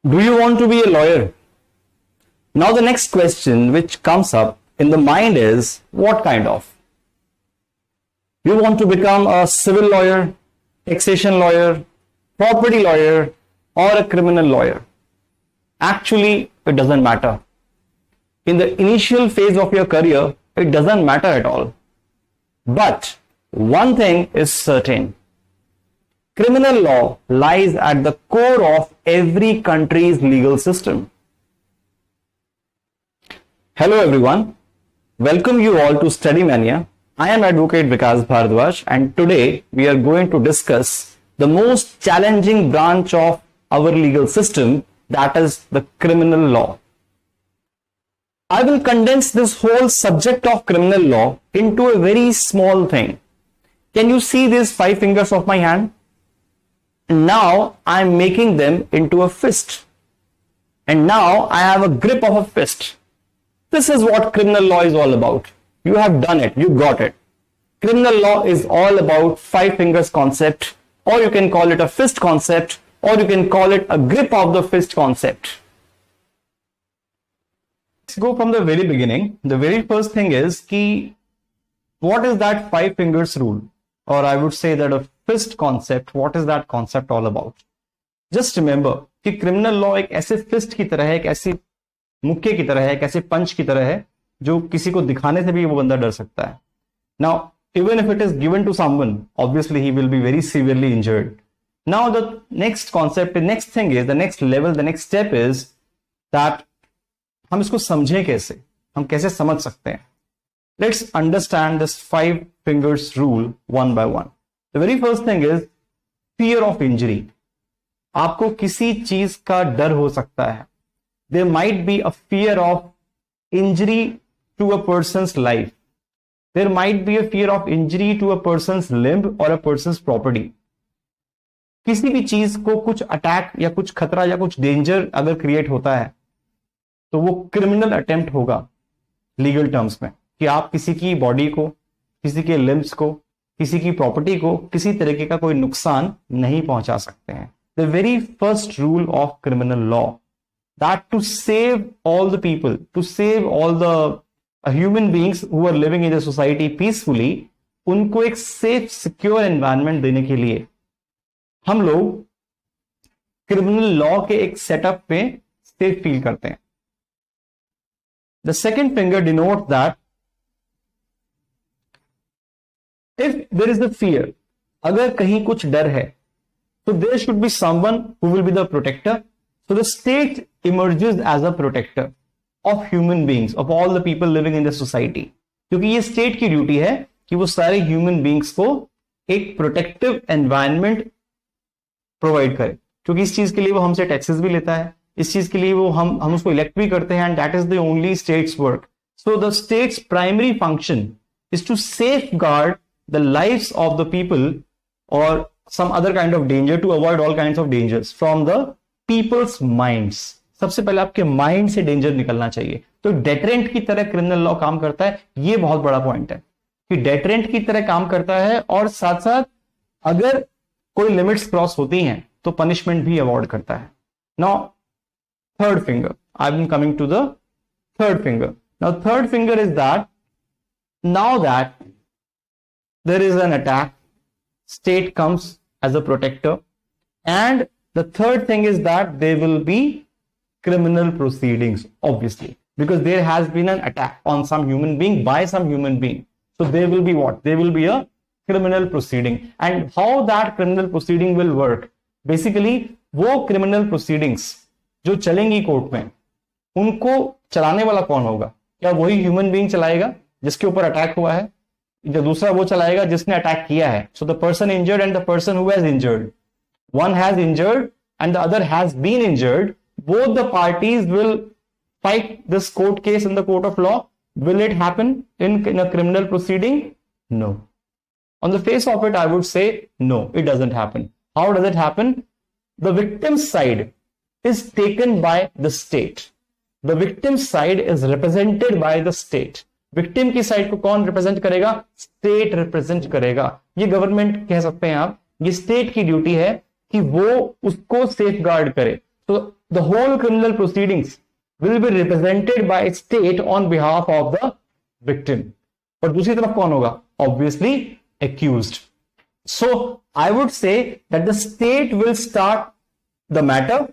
Do you want to be a lawyer? Now the next question which comes up in the mind is, what kind of? You want to become a civil lawyer, taxation lawyer, property lawyer, or a criminal lawyer? Actually, it doesn't matter. In the initial phase of your career, it doesn't matter at all. But one thing is certain. Criminal law lies at the core of every country's legal system. Hello everyone, welcome you all to Study Mania. I am Advocate Vikas Bhardwaj and today we are going to discuss the most challenging branch of our legal system, that is the criminal law. I will condense this whole subject of criminal law into a very small thing. Can you see these 5 fingers of my hand? Now I am making them into a fist. And now I have a grip of a fist. This is what criminal law is all about. You have done it. You got it. Criminal law is all about 5 fingers concept, or you can call it a fist concept, or you can call it a grip of the fist concept. Let's go from the very beginning. The very first thing is ki, what is that 5 fingers rule? Or I would say that a fist concept, what is that concept all about? Just remember कि criminal law एक ऐसे fist की तरह है, एक ऐसी मुक्के की तरह है, एक ऐसे पंच की तरह है जो किसी को दिखाने से भी वो बंदा डर सकता है. Now, even if it is given to someone, obviously he will be very severely injured. Now the next concept, the next thing is, the next level, the next step is that हम इसको समझें कैसे, हम कैसे समझ सकते हैं. Let's understand this 5 fingers rule one by one. The very first thing is fear of injury. आपको किसी चीज का डर हो सकता है. There might be a fear of injury to a person's life. There might be a fear of injury to a person's limb or a person's property. किसी भी चीज को कुछ अटैक या कुछ खतरा या कुछ डेंजर अगर क्रिएट होता है तो वो क्रिमिनल अटेम्प्ट होगा लीगल टर्म्स में, कि आप किसी की बॉडी को, किसी के लिम्स को, किसी की प्रॉपर्टी को किसी तरीके का कोई नुकसान नहीं पहुंचा सकते हैं. The very first rule of criminal law, that to save all the people, to save all the human beings who are living in the society peacefully, उनको एक सेफ सिक्योर एनवायरनमेंट देने के लिए हम लोग क्रिमिनल लॉ के एक setup में सेफ फील करते हैं. The second finger denote that if there is a fear, अगर कहीं कुछ डर है, so there should be someone who will be the protector. So the state emerges as a protector of human beings, of all the people living in the society. क्योंकि ये state की duty है कि वो सारे human beings को एक protective environment provide करे, क्योंकि इस चीज के लिए वो हमसे taxes भी लेता है, इस चीज के लिए वो हम उसको elect भी करते हैं, and that is the only state's work. So the state's primary function is to safeguard the lives of the people or some other kind of danger, to avoid all kinds of dangers from the people's minds. सबसे पहले आपके mind से danger निकलना चाहिए. तो deterrent की तरह criminal law काम करता है. ये बहुत बड़ा पॉइंट है कि डेटरेंट की तरह काम करता है और साथ साथ अगर कोई लिमिट्स क्रॉस होती हैं तो पनिशमेंट भी अवॉर्ड करता है. Now third finger, I am coming to the third finger. Now third finger is that now that there is an attack, state comes as a protector, and the third thing is that there will be criminal proceedings, obviously, because there has been an attack on some human being by some human being. So there will be what? There will be a criminal proceeding. And how that criminal proceeding will work? Basically, वो criminal proceedings जो चलेंगी court में, उनको चलाने वाला कौन होगा? क्या वही ह्यूमन बीइंग चलाएगा जिसके ऊपर अटैक हुआ है, या दूसरा वो चलाएगा जिसने अटैक किया है? So the person injured and the person who has injured, one has injured and the other has been injured, both the parties will fight this court case in the court of law. Will it happen in a criminal proceeding? No. On the face of it I would say no, it doesn't happen. How does it happen? The victim side is taken by the state. The victim side is represented by the state. Victim की side को कौन represent करेगा? State represent करेगा. ये government कह सकते हैं आप, ये स्टेट की ड्यूटी है कि वो उसको सेफगार्ड करे. So the whole criminal proceedings will be represented by state on behalf of the victim. और दूसरी तरफ कौन होगा? Obviously accused. So I would say that the state will start the matter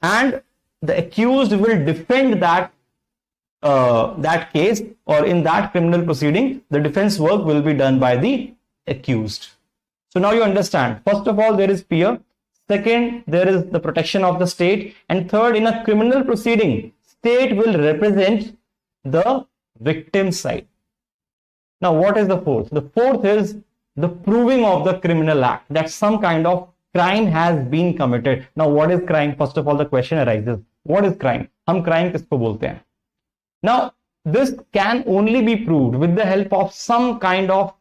and the accused will defend that case, or in that criminal proceeding the defense work will be done by the accused. So now you understand, first of all there is fear, second there is the protection of the state, and third, in a criminal proceeding state will represent the victim side. Now what is the fourth? The fourth is the proving of the criminal act, that some kind of crime has been committed. Now what is crime? First of all the question arises, what is crime? हम crime किसको बोलते हैं? Now this can only be proved with the help of some kind of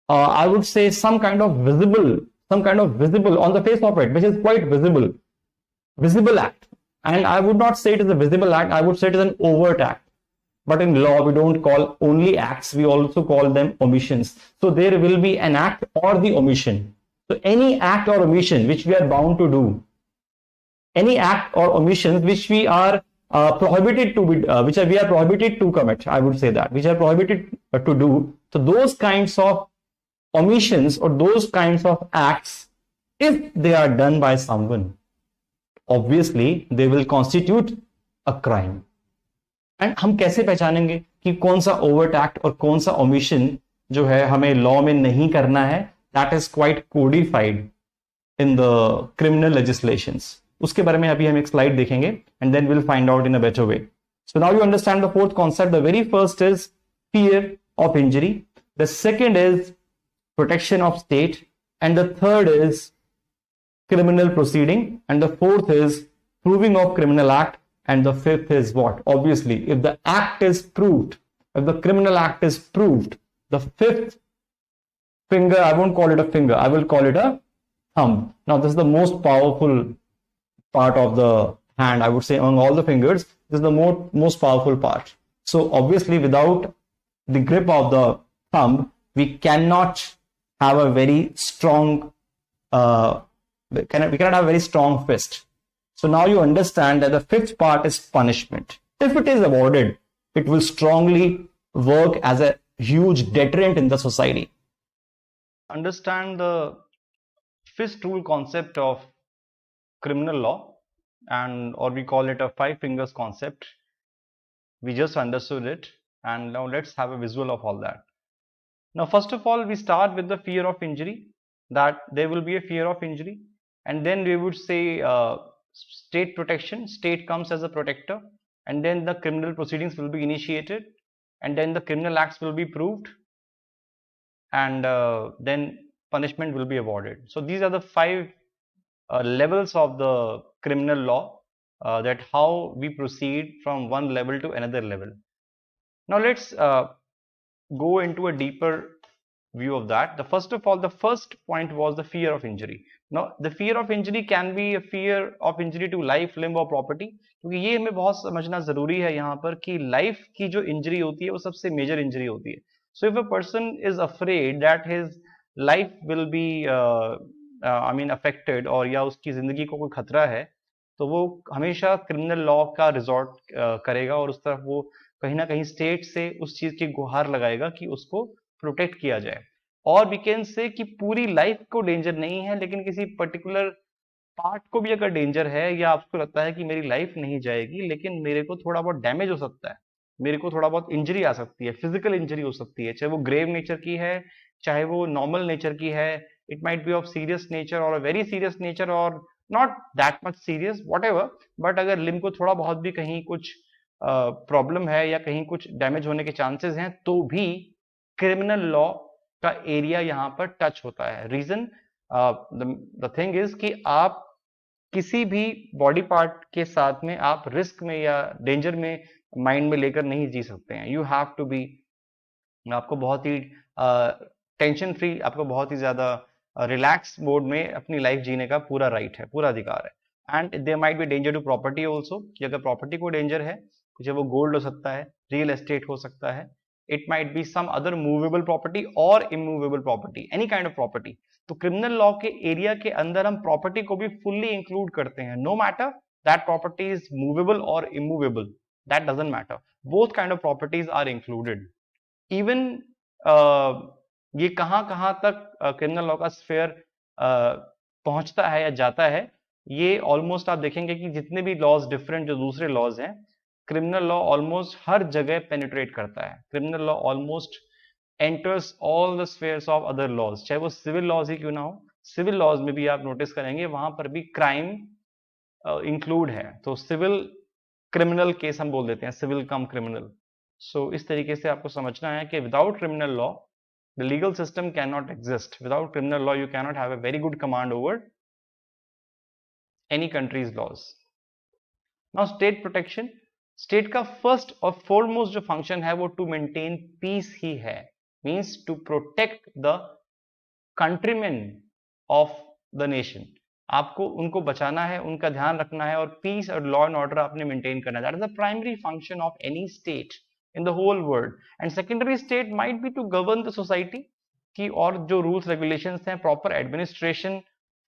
I would say some kind of visible on the face of it, which is quite visible act. And I would not say it is a visible act, I would say it is an overt act. But in law we don't call only acts, we also call them omissions. So there will be an act or the omission. So any act or omission which we are bound to do, any act or omissions which we are prohibited to be, which we are prohibited to commit, I would say that, which are prohibited to do. So those kinds of omissions or those kinds of acts, if they are done by someone, obviously they will constitute a crime. And हम कैसे पहचानेंगे कि कौन सा overt act और कौन सा omission जो है हमें लॉ में नहीं करना है? That is quite codified in the criminal legislations. उसके बारे में अभी हम एक स्लाइड देखेंगे and then we'll find out in a better way. So now you understand the fourth concept. The very first is fear of injury, the second is protection of state, and the third is criminal proceeding, and the fourth is proving of criminal act, and the fifth is what? Obviously, if the act is proved, if the criminal act is proved, the fifth finger, I won't call it a finger, I will call it a thumb. Now this is the most powerful part of the hand, I would say, among all the fingers. This is the most powerful part. So obviously without the grip of the thumb we cannot have a very strong we cannot have a very strong fist. So now you understand that the fifth part is punishment. If it is awarded, it will strongly work as a huge deterrent in the society. Understand the fist rule concept of criminal law, and or we call it a five fingers concept. We just understood it, and now let's have a visual of all that. Now first of all we start with the fear of injury, that there will be a fear of injury, and then we would say state protection, state comes as a protector, and then the criminal proceedings will be initiated, and then the criminal acts will be proved, and then punishment will be awarded. So these are the five levels of the criminal law, that how we proceed from one level to another level. Now let's go into a deeper view of that. The first of all, the first point was the fear of injury. Now the fear of injury can be a fear of injury to life, limb or property, क्योंकि ये हमें बहुत समझना जरूरी है यहाँ पर कि लाइफ की जो इंजरी होती है वो सबसे मेजर इंजरी होती है. So if a person is afraid that his life will be affected, और या उसकी जिंदगी को कोई खतरा है, तो वो हमेशा क्रिमिनल लॉ का रिजॉर्ट करेगा और उस तरफ वो कहीं ना कहीं स्टेट से उस चीज की गुहार लगाएगा कि उसको प्रोटेक्ट किया जाए. और वी कैन से कि पूरी लाइफ को डेंजर नहीं है, लेकिन किसी पर्टिकुलर पार्ट को भी अगर डेंजर है, या आपको लगता है कि मेरी लाइफ नहीं जाएगी लेकिन मेरे को थोड़ा बहुत डैमेज हो सकता है, मेरे को थोड़ा बहुत इंजरी आ सकती है, फिजिकल इंजरी हो सकती है, चाहे वो ग्रेव नेचर की है चाहे वो नॉर्मल नेचर की है, it might B of serious nature और अ वेरी सीरियस नेचर और not that much serious, whatever, but अगर लिम को थोड़ा बहुत भी कहीं कुछ प्रॉब्लम है या कहीं कुछ डैमेज होने के चांसेस हैं, तो भी क्रिमिनल लॉ का एरिया यहाँ पर टच होता है. रीजन द थिंग इज कि आप किसी भी बॉडी पार्ट के साथ में आप रिस्क में या डेंजर में माइंड में लेकर नहीं जी सकते हैं. यू हैव टू बी, आपको बहुत ही टेंशन फ्री, आपको बहुत ही ज्यादा रिलैक्स मोड में अपनी लाइफ जीने का पूरा राइट है, पूरा अधिकार है. And there might be danger to property also, कि अगर प्रॉपर्टी को डेंजर है, चाहे वो गोल्ड हो सकता है, रियल एस्टेट हो सकता है, it might be some other movable property और immovable property, any kind of property. तो क्रिमिनल लॉ के एरिया के अंदर हम प्रॉपर्टी को भी फुल्ली इंक्लूड करते हैं, no matter that property is movable or immovable, that doesn't matter. Both kind of properties are included. Even ये कहां तक क्रिमिनल लॉ का स्फेयर पहुंचता है या जाता है, ये ऑलमोस्ट आप देखेंगे कि जितने भी लॉज डिफरेंट जो दूसरे लॉज हैं, क्रिमिनल लॉ ऑलमोस्ट हर जगह पेनिट्रेट करता है. Criminal law almost enters all the spheres of other laws, चाहे वो सिविल लॉज ही क्यों ना हो. सिविल लॉज में भी आप नोटिस करेंगे वहां पर भी क्राइम इंक्लूड है. तो सिविल क्रिमिनल केस हम बोल देते हैं, सिविल कम क्रिमिनल. सो इस तरीके से आपको समझना है कि without criminal law the legal system cannot exist. Without criminal law you cannot have a very good command over any country's laws. Now state protection, state का first और foremost जो function है वो to maintain peace ही है, means to protect the countrymen of the nation. आपको उनको बचाना है, उनका ध्यान रखना है और peace और law and order आपने maintain करना है. That is the primary function of any state in the whole world. And secondary state might be to govern the society, कि और जो rules regulations हैं proper administration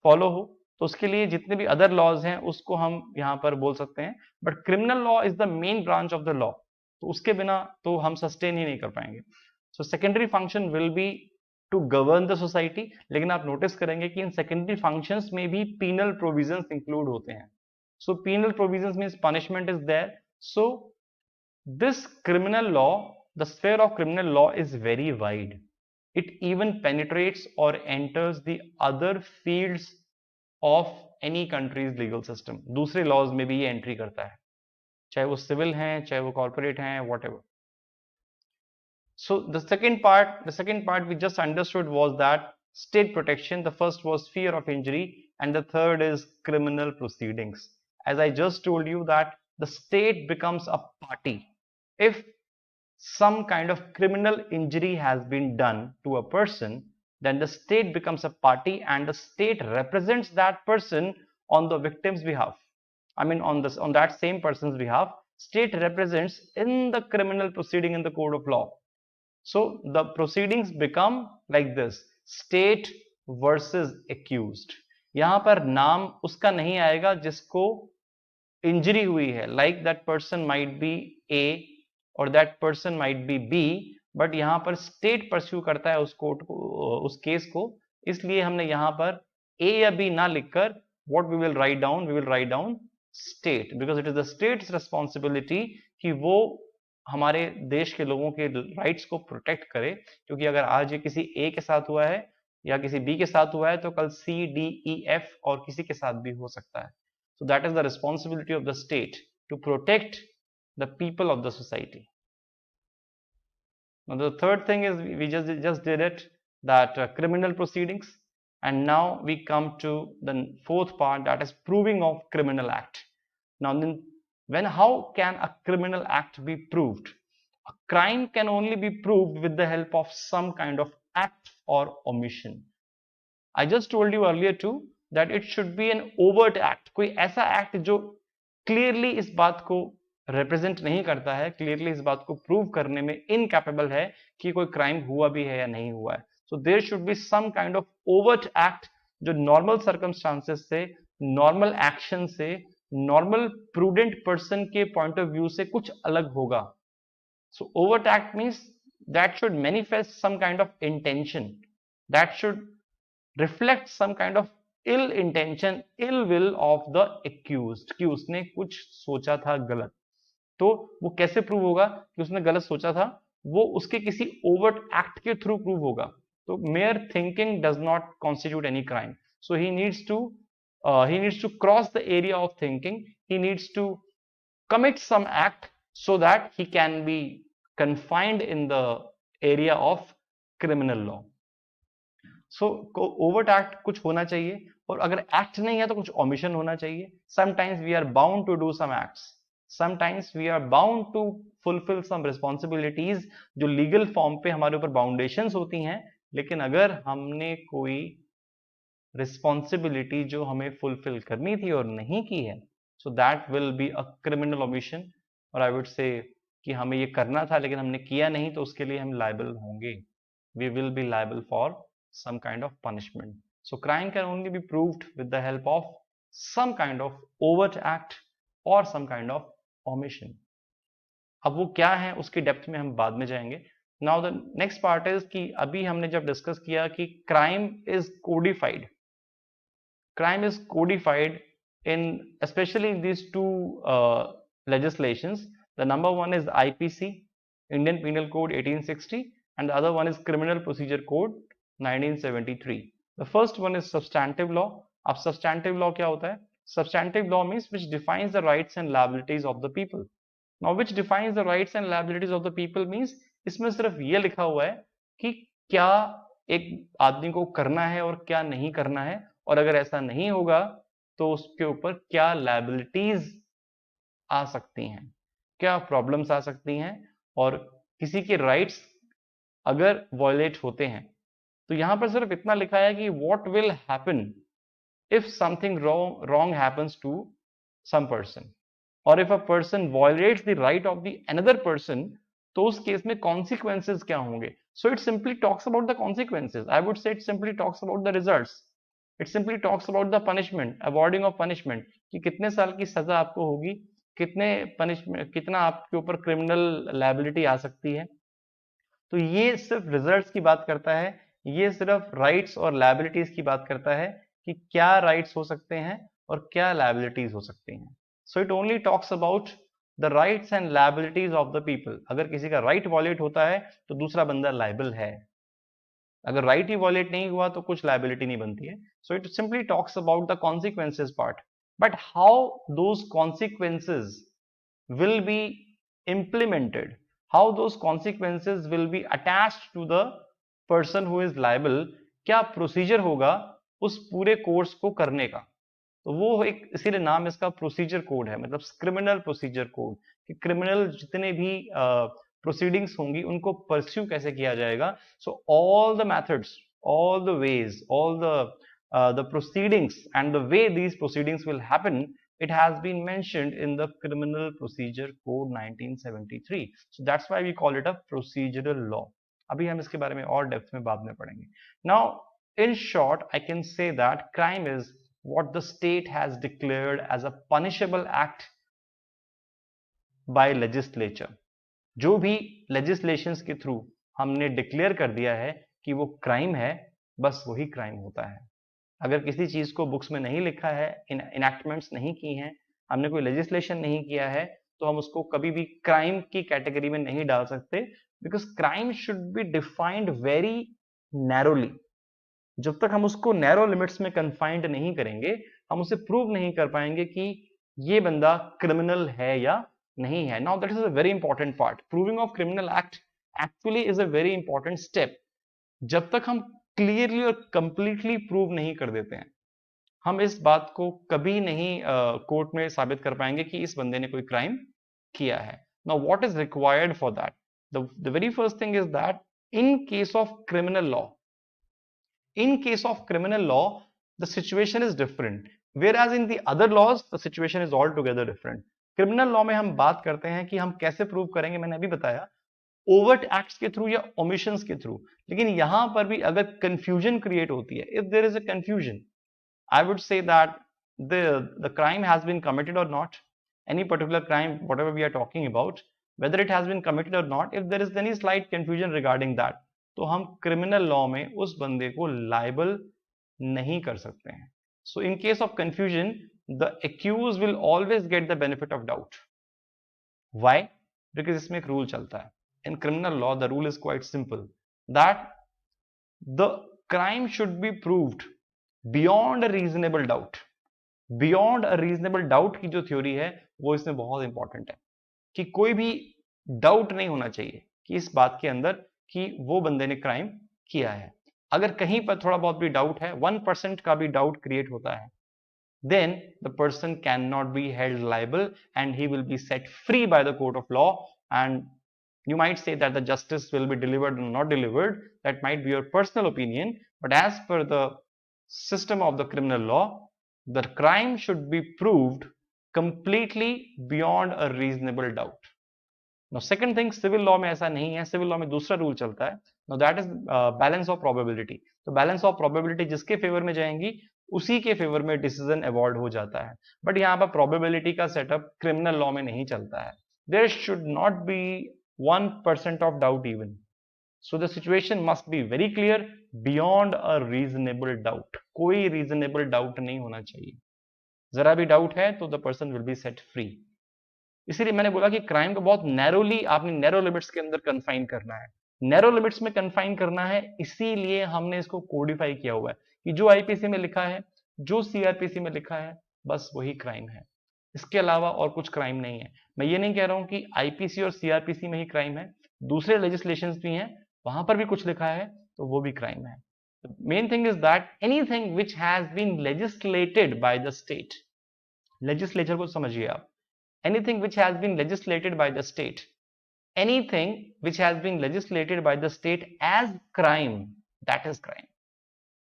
follow हो, तो उसके लिए जितने भी other laws हैं उसको हम यहाँ पर बोल सकते हैं. But criminal law is the main branch of the law, तो उसके बिना तो हम sustain ही नहीं कर पाएंगे. So secondary function will be to govern the society. लेकिन आप notice करेंगे कि इन secondary functions में भी penal provisions include होते हैं. So penal provisions means punishment is there. So this criminal law, the sphere of criminal law is very wide. It even penetrates or enters the other fields of any country's legal system. दूसरे laws में भी ये entry करता है, चाहे वो civil हैं, चाहे वो corporate हैं, whatever. So the second part we just understood was that state protection. The first was fear of injury, and the third is criminal proceedings. As I just told you that the state becomes a party if some kind of criminal injury has been done to a person. Then the state becomes a party and the state represents that person on the victim's behalf. I mean on that same person's behalf, state represents in the criminal proceeding in the court of law. So the proceedings become like this: state versus accused. यहाँ पर नाम उसका नहीं आएगा जिसको injury हुई है, like that person might be A और that person might be B, but यहाँ पर स्टेट परस्यू करता है उस कोर्ट को, उस केस को. इसलिए हमने यहाँ पर A या B ना लिखकर what we will write down state, because it is the state's responsibility कि वो हमारे देश के लोगों के राइट्स को प्रोटेक्ट करे. क्योंकि अगर आज ये किसी A के साथ हुआ है या किसी B के साथ हुआ है तो कल C, D, E, F और किसी के साथ भी हो सकता है. So that is the responsibility of the state to protect the people of the society. Now the third thing is we just did it, that criminal proceedings, and now we come to the fourth part, that is proving of criminal act. Now how can a criminal act be proved? A crime can only be proved with the help of some kind of act or omission. I just told you earlier too that it should be an overt act. कोई ऐसा act जो clearly इस बात को represent नहीं करता है, clearly इस बात को prove करने में incapable है कि कोई crime हुआ भी है या नहीं हुआ है. So there should be some kind of overt act जो normal circumstances से, normal action से, normal prudent person के point of view से कुछ अलग होगा. So overt act means that should manifest some kind of intention, that should reflect some kind of ill intention, ill will of the accused, कि उसने कुछ सोचा था गलत. तो वो कैसे प्रूव होगा कि उसने गलत सोचा था? वो उसके किसी overt act के थ्रू प्रूव होगा. तो mere thinking does not constitute any crime. So he needs to cross the area of thinking. He needs to commit some act so that he can be confined in the area of criminal law. So overt act कुछ होना चाहिए, और अगर act नहीं है तो कुछ omission होना चाहिए. Sometimes we are bound to do some acts. Sometimes we are bound to fulfill some responsibilities जो legal form पे हमारे ऊपर foundations होती हैं, लेकिन अगर हमने कोई responsibility जो हमें fulfill करनी थी और नहीं की है, so that will be a criminal omission. और I would say कि हमें ये करना था लेकिन हमने किया नहीं, तो उसके लिए हम liable होंगे. We will be liable for some kind of punishment. So crime can only be proved with the help of some kind of overt act or some kind of omission. अब वो क्या है उसकी डेप्थ में हम बाद में जाएंगे. Now the next part is कि अभी हमने जब डिस्कस किया कि crime is codified, crime is codified in especially in these two legislations. The number one is IPC, Indian Penal Code 1860, and the other one is Criminal Procedure Code 1973. The first one is substantive law. अब substantive law क्या होता है? Substantive law means which defines the rights and liabilities of the people. Now which defines the rights and liabilities of the people means इसमें सिर्फ ये लिखा हुआ है कि क्या एक आदमी को करना है और क्या नहीं करना है, और अगर ऐसा नहीं होगा तो उसके ऊपर क्या लायबिलिटीज आ सकती हैं, क्या प्रॉब्लम्स आ सकती हैं, और किसी के राइट्स अगर वॉयलेट होते हैं. तो यहां पर सिर्फ इतना लिखा है कि what will happen if something wrong happens to some person, or if a person violates the right of the another person, तो उस केस में consequences क्या होंगे. So it simply talks about the consequences. I would say it simply talks about the results. It simply talks about the punishment, awarding of punishment, कि कितने साल की सजा आपको होगी, कितने पनिशमेंट, कितना आपके ऊपर क्रिमिनल लायबिलिटी आ सकती है. तो ये सिर्फ रिजल्ट्स की बात करता है, ये सिर्फ राइट्स और लायबिलिटीज की बात करता है कि क्या राइट्स हो सकते हैं और क्या लायबिलिटीज हो सकती हैं. So it only talks about the rights and liabilities of the people. अगर किसी का राइट वॉलेट होता है तो दूसरा बंदा लायबल है, अगर राइट ही वॉलेट नहीं हुआ तो कुछ लायबिलिटी नहीं बनती है. So it simply talks about the consequences part, but how those consequences will be implemented, how those consequences will be attached to the person who is liable, क्या प्रोसीजर होगा उस पूरे कोर्स को करने का. तो वो एक इसीलिए नाम इसका प्रोसीजर कोड है, मतलब क्रिमिनल प्रोसीजर कोड, कि क्रिमिनल जितने भी प्रोसीडिंग्स होंगी उनको परस्यू कैसे किया जाएगा. So all the methods, all the ways, all the proceedings and the way these proceedings will happen, it has been mentioned in the Criminal Procedure Code 1973. So that's why we call it a procedural law. अभी हम इसके बारे में और depth में बाद में पढ़ेंगे. Now, in short, I can say that crime is what the state has declared as a punishable act by legislature. जो भी legislations के थ्रू हमने डिक्लेयर कर दिया है कि वो क्राइम है, बस वही क्राइम होता है. अगर किसी चीज को बुक्स में नहीं लिखा है, इनएक्टमेंट्स नहीं की हैं, हमने कोई लेजिस्लेशन नहीं किया है, तो हम उसको कभी भी क्राइम की कैटेगरी में नहीं डाल सकते, because crime should be defined very narrowly. जब तक हम उसको नैरो लिमिट्स में कन्फाइंड नहीं करेंगे, हम उसे प्रूव नहीं कर पाएंगे कि ये बंदा क्रिमिनल है या नहीं है. Now that is a very important part. Proving of criminal act actually is a very important step. जब तक हम क्लियरली और कंप्लीटली प्रूव नहीं कर देते हैं, हम इस बात को कभी नहीं कोर्ट में साबित कर पाएंगे कि इस बंदे ने कोई क्राइम किया है. Now what is required for that? The very first thing is that in case of criminal law, in case of criminal law the situation is different, whereas in the other laws the situation is altogether different. criminal law में हम बात करते हैं कि हम कैसे prove करेंगे, मैंने अभी बताया, ओवर्ट एक्ट्स के थ्रू या ओमिशंस के थ्रू. लेकिन यहां पर भी अगर कंफ्यूजन क्रिएट होती है, if there is a confusion, I would say that the crime has been committed or not, any particular crime whatever we are talking about, whether it has been committed or not, if there is any slight confusion regarding that, तो हम criminal law में उस बंदे को liable नहीं कर सकते हैं. So in case of confusion the accused will always get the benefit of doubt. Why? Because इसमें एक रूल चलता है. In criminal law, the rule is quite simple, that the crime should be proved beyond a reasonable doubt. Beyond a reasonable doubt की जो theory है वो इसमें बहुत इंपॉर्टेंट है, कि कोई भी डाउट नहीं होना चाहिए कि इस बात के अंदर कि वो बंदे ने क्राइम किया है. अगर कहीं पर थोड़ा बहुत भी डाउट है, 1% का भी डाउट क्रिएट होता है, then the person cannot be held liable and he will be set free by the court of law. And you might say that the justice will be delivered or not delivered, that might be your personal opinion, but as per the system of the criminal law, the crime should be proved completely beyond a reasonable doubt. Now second thing, civil law में ऐसा नहीं है. civil law में दूसरा rule चलता है. Now that is balance of probability. तो balance of probability जिसके फेवर में जाएंगी उसी के फेवर में डिसीजन अवॉर्ड हो जाता है। बट यहाँ पर प्रोबेबिलिटी का सेटअप क्रिमिनल लॉ में नहीं चलता है। There should not be 1% of doubt even. So the situation must be very clear beyond a reasonable doubt. कोई रीजनेबल डाउट नहीं होना चाहिए। जरा भी डाउट है तो the person will be set free. इसीलिए मैंने बोला कि क्राइम को बहुत नैरोली आपने नैरो लिमिट्स के अंदर कन्फाइन करना है। नैरो लिमिट्स में कन्फाइन करना है, इसीलिए हमने इसको कोडिफाई किया हुआ है कि जो आईपीसी में लिखा है, जो सीआरपीसी में लिखा है, बस वही क्राइम है। इसके अलावा और कुछ क्राइम नहीं है। मैं ये नहीं कह रहा हूं कि आईपीसी और सीआरपीसी में ही क्राइम है, दूसरे लेजिस्लेशंस भी हैं, वहां पर भी कुछ लिखा है तो वो भी क्राइम है। Main thing is that anything which has been legislated by the state, legislature को समझिए आप, anything which has been legislated by the state, anything which has been legislated by the state as crime, that is crime।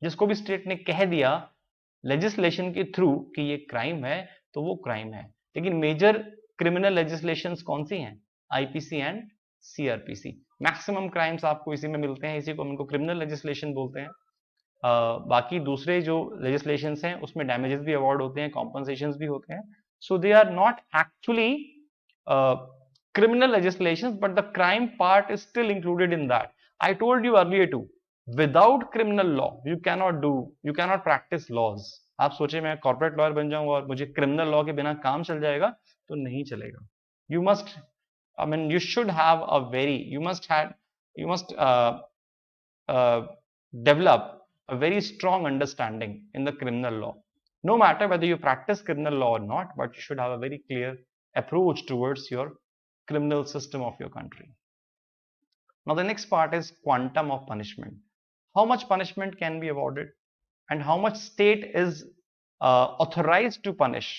जिसको भी state ने कह दिया legislation के through कि ये क्राइम है तो वो क्राइम है। लेकिन मेजर क्रिमिनल लेजिस्लेशंस कौन सी हैं? IPC and CrPC. Maximum crimes आपको इसी में मिलते हैं, इसी को हम इनको क्रिमिनल लेजिस्लेशन बोलते हैं। बाकी दूसरे जो लेजिस्लेशंस हैं उसमें डैमेजेस भी अवॉर्ड होते हैं, कॉम्पनसेशंस भी होते हैं। So they are not actually criminal legislations, but the crime part is still included in that. I told you earlier too, without criminal law, you cannot practice laws. आप सोचे मैं कॉर्पोरेट लॉयर बन जाऊंगा और मुझे क्रिमिनल लॉ के बिना काम चल जाएगा, तो नहीं चलेगा। You must, I mean, you should have a very, you must develop a very strong understanding in the criminal law. No matter whether you practice criminal law or not, but you should have a very clear approach towards your criminal system of your country. Now the next part is quantum of punishment. How much punishment can be awarded and how much state is authorized to punish.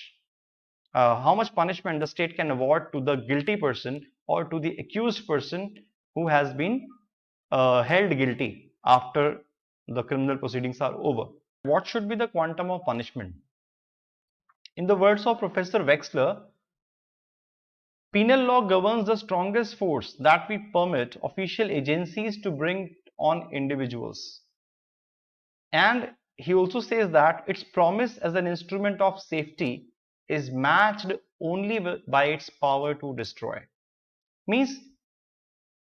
How much punishment the state can award to the guilty person or to the accused person who has been held guilty after the criminal proceedings are over. What should be the quantum of punishment? In the words of Professor Wexler, penal law governs the strongest force that we permit official agencies to bring on individuals. And he also says that its promise as an instrument of safety is matched only by its power to destroy. Means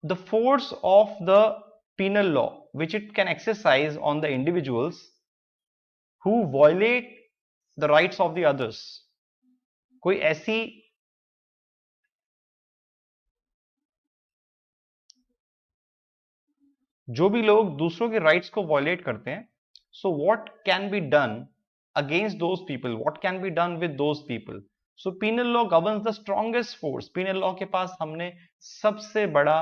the force of the penal law which it can exercise on the individuals who violate the rights of the others. कोई ऐसी जो भी लोग दूसरों के rights को violet करते हैं, so what can be done against those people, what can be done with those people? So penal law governs the strongest force. penal law के पास हमने सबसे बड़ा,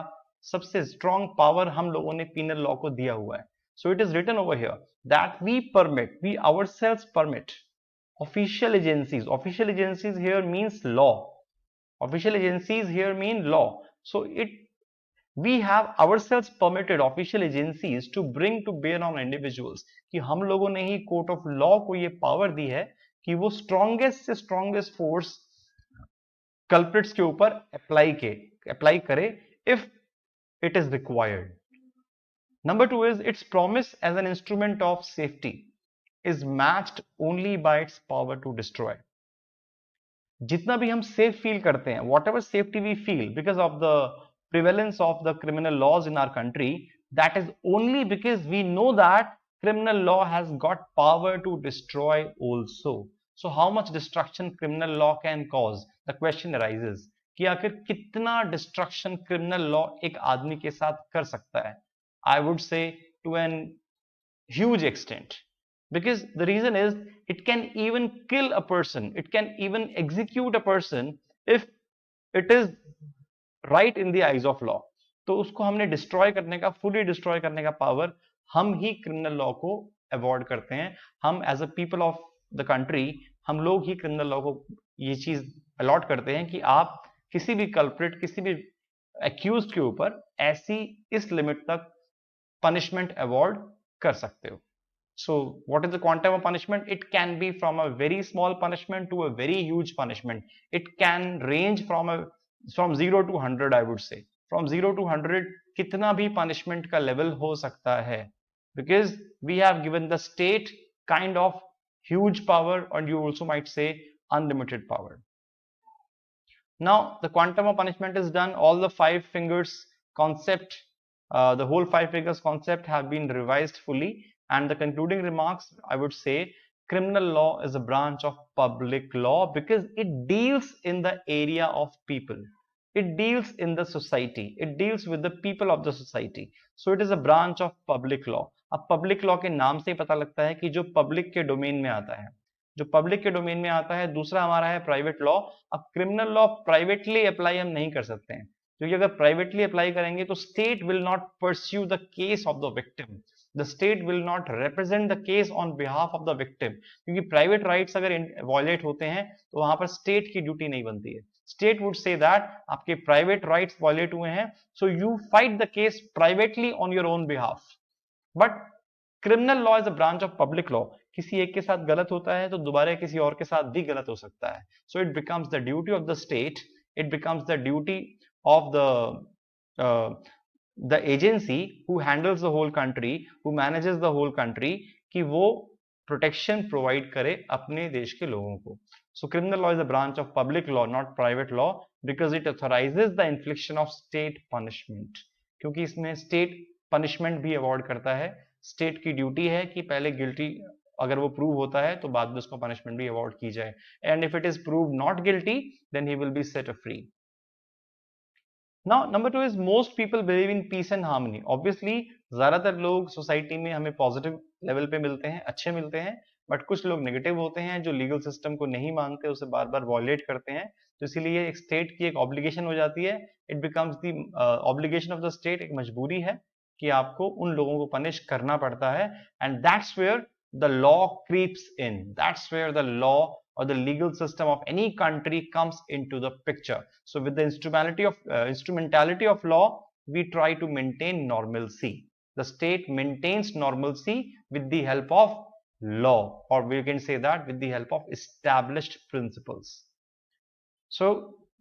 सबसे strong power हम लोगों ने penal law को दिया हुआ है। So it is written over here that we ourselves permit official agencies. Official agencies here means law. Official agencies here mean law. So we have ourselves permitted official agencies to bring to bear on individuals कि हम लोगों ने ही court of law को ये power दी है कि वो strongest से स्ट्रॉन्गेस्ट फोर्स कल्प्रिट्स के ऊपर अप्लाई करे if it is required. Number 2 is its promise as an instrument of safety is matched only by its power to destroy. जितना भी हम सेफ फील करते हैं, whatever safety we feel because of the prevalence of the criminal laws in our country, that is only because we know that criminal law has got power to destroy also. So how much destruction criminal law can cause? The question arises कि आखिर कितना destruction criminal law एक आदमी के साथ कर सकता है? I would say to an huge extent, because the reason is it can even kill a person, it can even execute a person if it is right in the eyes of law. तो उसको हमने destroy करने का, fully destroy करने का power हम ही criminal law को अवॉर्ड करते हैं। हम as a people of the country, हम लोग ही क्रिमिनल लॉ को ये चीज अलॉट करते हैं कि आप किसी भी कल्प्रिट, किसी भी एक्यूज्ड के ऊपर ऐसी इस लिमिट तक punishment award कर सकते हो। So what is the quantum of punishment? It can be from a very small punishment to a very huge punishment. It can range from 0 to 100, I would say. From 0 to 100 कितना भी punishment का level हो सकता है, because we have given the state kind of huge power, or you also might say unlimited power. Now the quantum of punishment is done. All the five fingers concept, the whole five fingers concept have been revised fully, and the concluding remarks, I would say, criminal law is a branch of public law because it deals in the area of people, it deals in the society, it deals with the people of the society, so it is a branch of public law. अब public law के नाम से ही पता लगता है कि जो public के डोमेन में आता है, जो पब्लिक के डोमेन में आता है। दूसरा हमारा है प्राइवेट लॉ। अब क्रिमिनल लॉ प्राइवेटली अप्लाई हम नहीं कर सकते हैं, क्योंकि अगर प्राइवेटली अप्लाई करेंगे तो state will not pursue the case of the victim, the state will not represent the case on behalf of the victim, क्योंकि प्राइवेट राइट्स अगर वॉयलेट होते हैं तो वहां पर स्टेट की ड्यूटी नहीं बनती है। स्टेट वुड से दैट आपके प्राइवेट राइट्स वॉयलेट हुए हैं, so you fight the case privately on your own behalf. But criminal law is a branch of public law. किसी एक के साथ गलत होता है तो दोबारा किसी और के साथ भी गलत हो सकता है, so it becomes the duty of the state, it becomes the duty of the agency who handles the whole country, who manages the whole country, कि वो प्रोटेक्शन प्रोवाइड करे अपने देश के लोगों को। So criminal law is a branch of public law, not private law, because it authorises the infliction of state punishment, क्योंकि इसमें स्टेट पनिशमेंट भी अवॉर्ड करता है। स्टेट की ड्यूटी है कि पहले गिल्टी अगर वो प्रूव होता है तो बाद में उसको पनिशमेंट भी अवॉर्ड की जाए, and if it is prove not guilty then he will be set free. Now number 2 is most people believe in peace and harmony. Obviously ज्यादातर लोग सोसाइटी में हमें पॉजिटिव लेवल पे मिलते हैं, अच्छे मिलते हैं, बट कुछ लोग नेगेटिव होते हैं जो लीगल सिस्टम को नहीं मानते, उसे बार बार वॉयलेट करते हैं। तो इसीलिए एक स्टेट की एक ऑब्लिगेशन हो जाती है, it becomes the obligation of the state, एक मजबूरी है कि आपको उन लोगों को पनिश करना पड़ता है, and that's where the law creeps in, that's where the law or the legal system of any country comes into the picture. So with the instrumentality of law, we try to maintain normalcy. The state maintains normalcy with the help of law, or we can say that with the help of established principles. So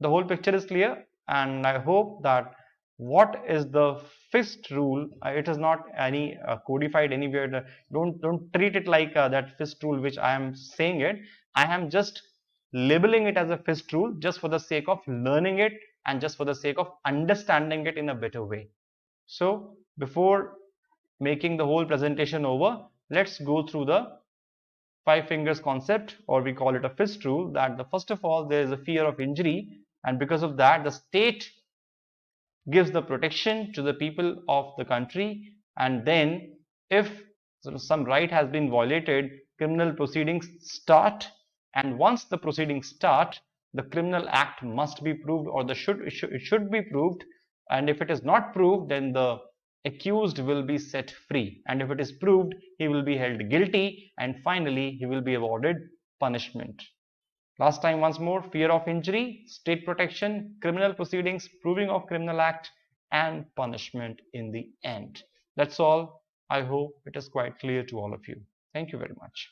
the whole picture is clear, and I hope that what is the fifth rule, it is not any codified anywhere, don't treat it like that fifth rule which I am saying it. I am just labeling it as a fifth rule just for the sake of learning it and just for the sake of understanding it in a better way. So before making the whole presentation over, let's go through the five fingers concept, or we call it a fifth rule, that the first of all there is a fear of injury, and because of that the state gives the protection to the people of the country, and then if some right has been violated, criminal proceedings start, and once the proceedings start, the criminal act must be proved, or it should be proved, and if it is not proved, then the accused will be set free, and if it is proved, he will be held guilty, and finally he will be awarded punishment. Last time once more, fear of injury, state protection, criminal proceedings, proving of criminal act, and punishment in the end. That's all. I hope it is quite clear to all of you. Thank you very much.